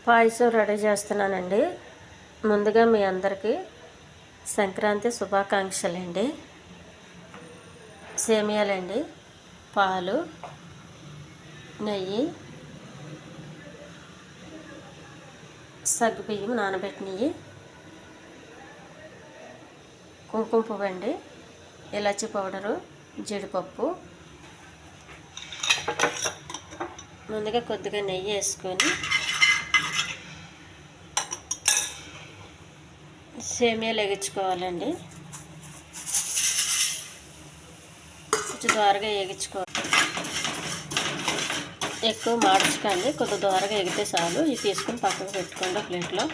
పాయసం ready చేస్తున్నానండి. ముందుగా మీ అందరికీ సంక్రాంతి శుభాకాంక్షలండి. సేమియాలండి, పాలు, నెయ్యి, సగ్గుబియ్యం నానబెట్టినవి, కుంకుమ పువ్వు అండి, ఇలాచీ పౌడరు, జీడిపప్పు. ముందుగా కొద్దిగా నెయ్యి వేసుకొని సేమియాలు ఎగించుకోవాలండి. కొంచెం దోరగా ఎగించుకోవాలి, ఎక్కువ మార్చకండి, కొద్దిగా దోరగా ఎగితే చాలు. ఇవి తీసుకుని పక్కకు పెట్టుకోండి ప్లేట్లో.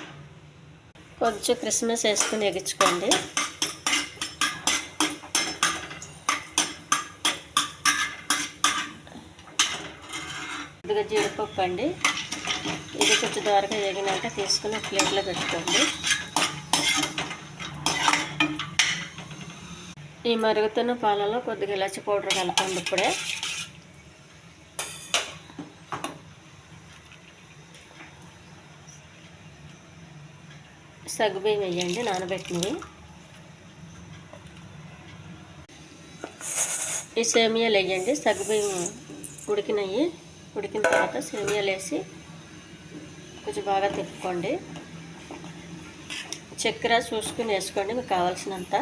కొంచెం క్రిస్మస్ వేసుకుని ఎగించుకోండి. కొద్దిగా జీడిపప్పు అండి, ఇది కొంచెం దోరగా ఎగినాక తీసుకుని ప్లేట్లో పెట్టుకోండి. ఈ మరుగుతున్న పాలలో కొద్దిగా ఇలాచి పౌడర్ కలపండి. ఇప్పుడే సగ్గుబియ్యం వేయండి, నానబెట్టినవి. ఈ సేమియాలు వేయండి. సగ్గుబియ్యం ఉడికినవి. ఉడికిన తర్వాత సేమియాలు వేసి కొంచెం బాగా తిప్పుకోండి. చక్కెర చూసుకుని వేసుకోండి మీకు కావాల్సినంత.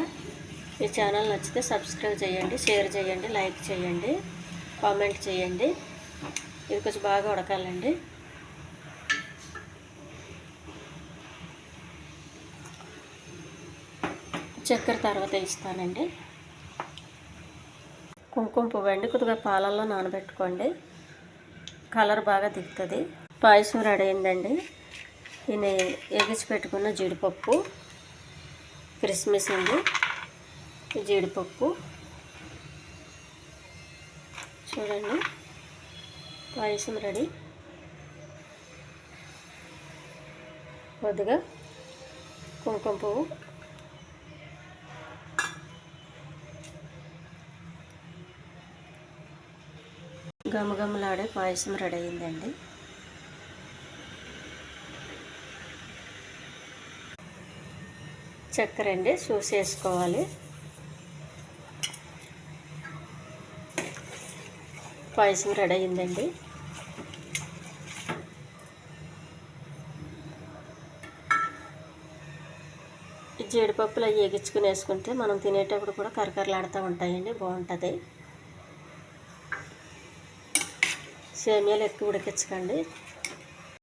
ఈ ఛానల్ నచ్చితే సబ్స్క్రైబ్ చేయండి, షేర్ చేయండి, లైక్ చేయండి, కామెంట్ చేయండి. ఇది కొంచెం బాగా ఉడకాలండి. చక్కెర తర్వాత ఇస్తానండి. కుంకుమ పువ్వు అండి, కొద్దిగా పాలల్లో నానబెట్టుకోండి, కలర్ బాగా దిగుతుంది. పాయసం రెడీ అయిందండి. దీన్ని ఎగిచి పెట్టుకున్న జీడిపప్పు, క్రిస్మస్ అండి, జీడిపప్పు చూడండి. పాయసం రెడీ. కొద్దిగా కుంకుమ పువ్వు, గమగమలాడే పాయసం రెడీ అయిందండి. చక్కెర అండి చూసి వేసుకోవాలి. పాయసం రెడీ అయిందండి. జీడిపప్పులు అవి ఎగించుకుని వేసుకుంటే మనం తినేటప్పుడు కూడా కరకరలాడుతూ ఉంటాయండి, బాగుంటుంది. సేమియాలు ఎక్కువ ఉడికించకండి,